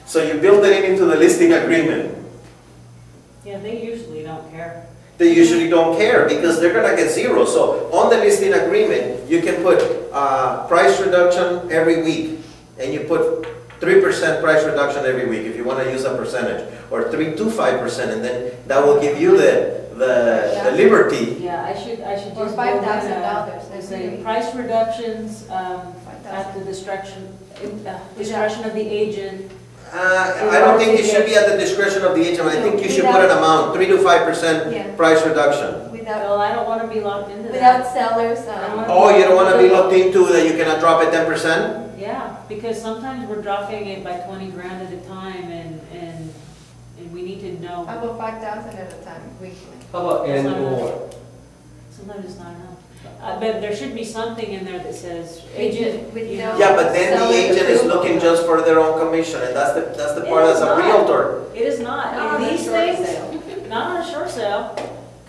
So you build it into the listing agreement. Yeah, they usually don't care. They usually don't care because they're gonna get zero. So on the listing agreement, you can put price reduction every week, and you put 3% price reduction every week if you want to use a percentage, or 3 to 5%, and then that will give you the liberty. Yeah, I should Or just $5,000. say price reductions at the discretion of the agent. I don't think it should be at the discretion of the agent. I think you should put an amount, 3 to 5% price reduction. Well, I don't want to be locked into that. Without sellers. Oh, you don't want to be locked into that you cannot drop it 10%? Yeah, because sometimes we're dropping it by 20 grand at a time, and we need to know. How about 5,000 at a time, weekly? How about and/or? Sometimes it's not enough. But there should be something in there that says agent. Yeah, but then the agent is looking just for their own commission, and that's the part as a realtor. It is not. And these things, not on a short sale.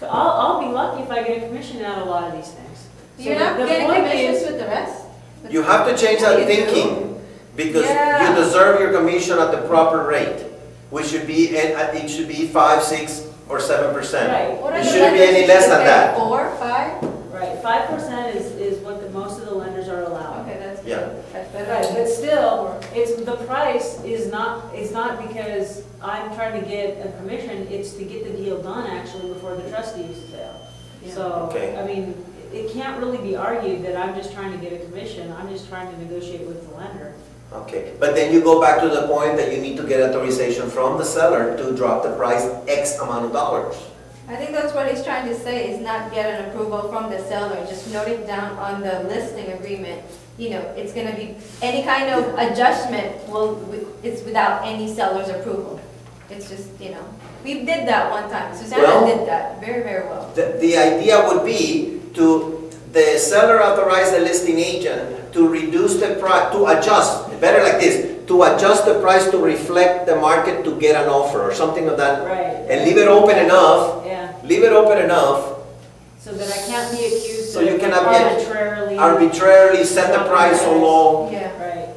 I'll be lucky if I get a commission out of a lot of these things. You're not getting commissions with the rest? You have to change that thinking, because you deserve your commission at the proper rate, which should be, it should be 5, 6, or 7%. Right. It shouldn't be any less than that. 4, 5? Right, 5% is what most of the lenders are allowed. Okay, that's Yeah. good. That's better. Right, but still, the price is not because I'm trying to get a commission, it's to get the deal done actually before the trustees sale. Yeah. So, Okay. I mean, it can't really be argued that I'm just trying to get a commission, I'm just trying to negotiate with the lender. Okay, but then you go back to the point that you need to get authorization from the seller to drop the price X amount of dollars. I think that's what he's trying to say, is not get an approval from the seller, just note it down on the listing agreement. You know, it's gonna be, any kind of adjustment it's without any seller's approval. It's just, you know, we did that one time. Susanna did that very, very well. The idea would be to the seller authorize the listing agent to reduce the price, to adjust, better like this, to adjust the price to reflect the market to get an offer or something of that. Right. And leave it open enough. Yeah. Leave it open enough. So that I can't be accused So of you cannot be arbitrarily set the price so low. Yeah. Right.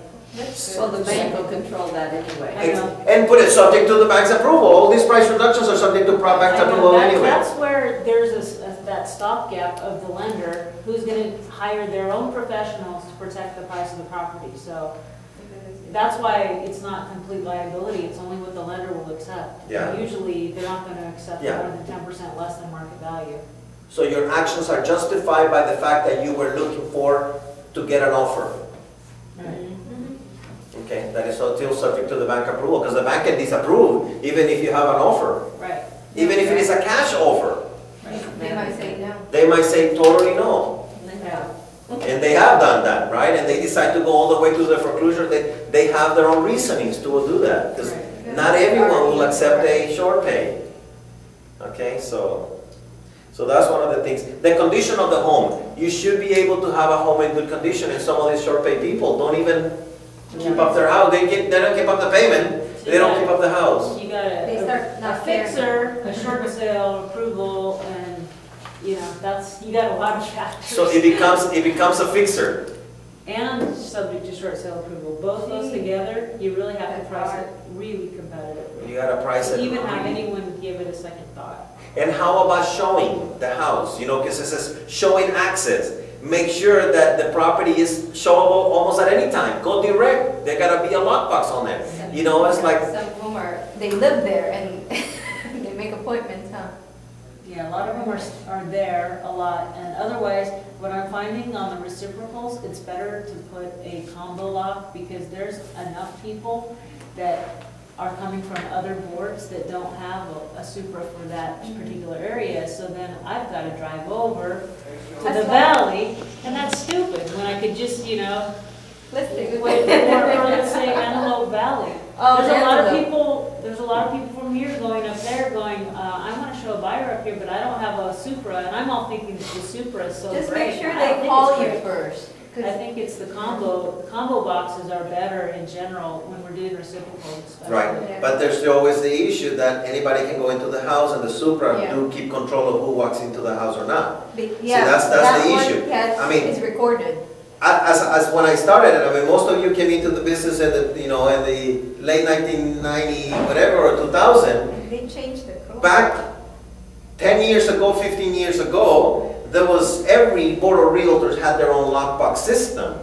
So the bank will control that anyway. I know. And put it subject to the bank's approval. All these price reductions are subject to bank's approval anyway. That's where there's that stopgap of the lender who's going to hire their own professionals to protect the price of the property. So that's why it's not complete liability. It's only what the lender will accept. Yeah. And usually they're not going to accept more than 10% less than market value. So your actions are justified by the fact that you were looking for to get an offer. Right. Okay, that is still subject to the bank approval, because the bank can disapprove even if you have an offer. Right. Even if it is a cash offer. They might say no. They might say totally no. Yeah. And they have done that, right? And they decide to go all the way to the foreclosure. They have their own reasonings to do that, because not everyone will accept a short pay. Okay, so that's one of the things. The condition of the home. You should be able to have a home in good condition, and some of these short pay people don't even keep up their house. They don't keep up the payment. They don't keep up the house. You got a fixer, a short sale approval, and you got a lot of factors. So it becomes a fixer. And subject to short sale approval. Both those together, you really have to price it really competitively. You got to price it. Even have anyone give it a second thought. And how about showing the house? You know, because it says showing access. Make sure that the property is showable almost at any time. Go direct. There gotta be a lockbox on there. You know, it's like some of them they live there and they make appointments, huh? Yeah, a lot of them are there a lot, and otherwise, what I'm finding on the reciprocals, it's better to put a combo lock, because there's enough people that are coming from other boards that don't have a Supra for that particular area, so then I've got to drive over to the valley, and that's stupid, when I could just, or let's say Antelope Valley. There's a lot of people from here going up there going, I want to show a buyer up here, but I don't have a Supra, and I'm all thinking that the Supra is so great. Just make sure they call you first. I think it's the combo. The combo boxes are better in general when we're doing reciprocals. right, but there's always the issue that anybody can go into the house, and the Supra do keep control of who walks into the house or not. Yeah, see, that's the issue. I mean, it's recorded. as when I started, I mean, most of you came into the business in the, you know, in the late 1990, whatever, or 2000. They changed the code. Back 10 years ago, 15 years ago, there was, every board of realtors had their own lockbox system.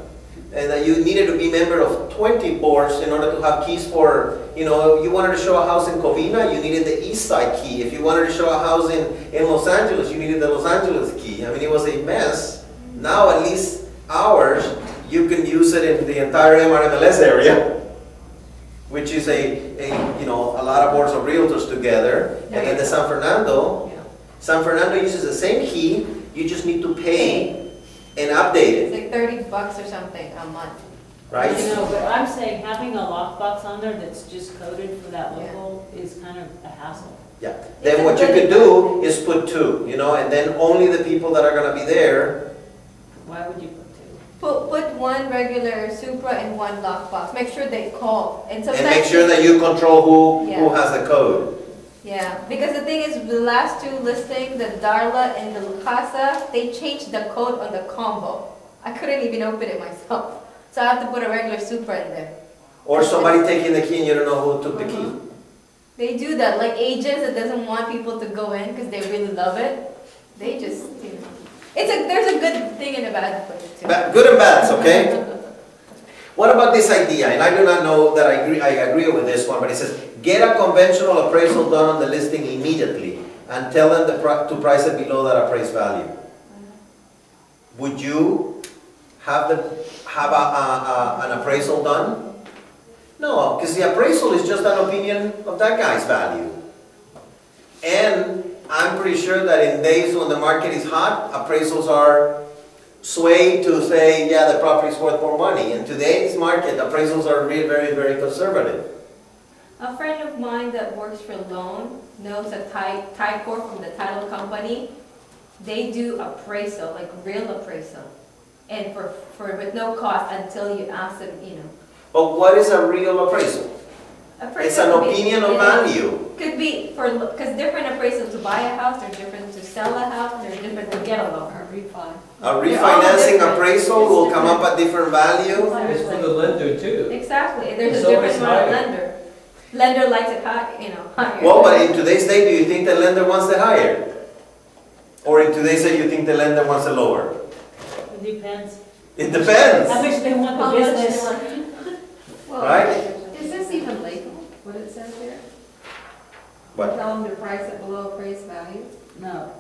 And that you needed to be a member of 20 boards in order to have keys for, you know, you wanted to show a house in Covina, you needed the East Side key. If you wanted to show a house in Los Angeles, you needed the Los Angeles key. I mean, it was a mess. Now, at least ours, you can use it in the entire MRMLS area, which is you know, a lot of boards of realtors together. And then the San Fernando uses the same key, you just need to pay and update it. It's like $30 or something a month. Right? You know, but I'm saying having a lockbox on there that's just coded for that local is kind of a hassle. Yeah. Then what you could do is put 2, you know, and then only the people that are going to be there. Why would you put 2? Put one regular Supra and one lockbox. Make sure they call. And And make sure that you control who Yeah. has the code. Yeah, because the thing is, the last 2 listings, the Darla and the Casa, they changed the code on the combo. I couldn't even open it myself. So I have to put a regular Supra in there. Or somebody taking the key and you don't know who took the key. They do that, like agents that doesn't want people to go in because they really love it. They just, you know. There's a good thing and a bad thing too. Good and bads, okay? What about this idea? And I do not know that I agree with this one, but it says, get a conventional appraisal done on the listing immediately and tell them to price it below that appraised value. Would you have an appraisal done? No, because the appraisal is just an opinion of that guy's value. And I'm pretty sure that in days when the market is hot, appraisals are swayed to say, yeah, the property is worth more money. In today's market, appraisals are really very, very conservative. A friend of mine that works for loan knows a Tycor from the title company. They do appraisal, like real appraisal, and for with no cost until you ask them, you know. But what is a real appraisal? It's an opinion of value. Could be because different appraisals to buy a house, they're different to sell a house, they're different to get a loan. Or refi. A refinancing appraisal will come up at different value. It's for the lender too. Exactly. There's It's a difference always on a higher. lender. Lender likes it high, you know, higher. Well, but in today's day, do you think the lender wants it higher? Or in today's day, you think the lender wants it lower? It depends. It depends. How much they want How the much they business. want. Well, Right? is this even legal, what it says here? What? Tell them to price it below appraised value? No,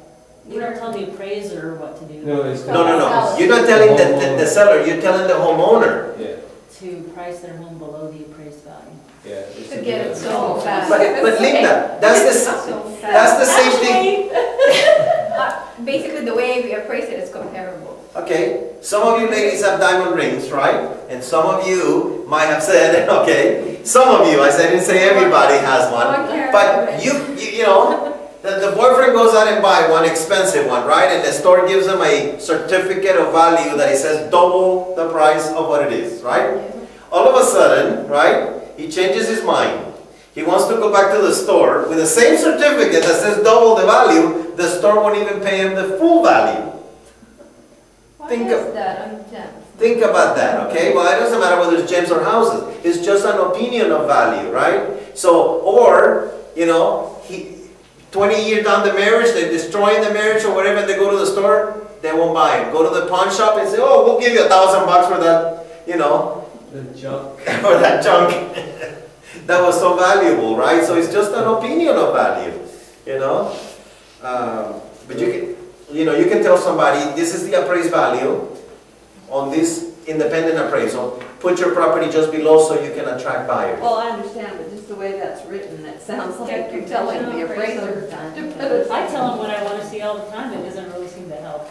you don't tell the appraiser what to do. No, it's No, no, no. You're not telling the seller, you're telling the homeowner. Yeah, To price their home below the appraised value. yeah. it's To a get it good- so fast. But Linda, that's So fast. the same thing. Basically, the way we appraise it is comparable. Okay, some of you ladies have diamond rings, right? And some of you might have said, okay, some of you, I didn't say everybody has one, but you know, the boyfriend goes out and buy one expensive one, right? And the store gives him a certificate of value that it says double the price of what it is, right? All of a sudden, right, he changes his mind. He wants to go back to the store with the same certificate that says double the value. The store won't even pay him the full value. Why Think is of- that on gems? Think about that, okay? Well, it doesn't matter whether it's gems or houses. It's just an opinion of value, right? So, or, you know, 20 years down the marriage, they're destroying the marriage or whatever, and they go to the store, they won't buy it. Go to the pawn shop and say, oh, we'll give you $1,000 for that, you know, The junk. for that junk. That was so valuable, right? So it's just an opinion of value, you know? But you can tell somebody, this is the appraised value on this independent appraisal. Put your property just below so you can attract buyers. Well, I understand, but just the way that's written, it sounds like you're telling the appraiser to put it. I tell them what I want to see all the time, it doesn't really seem to help.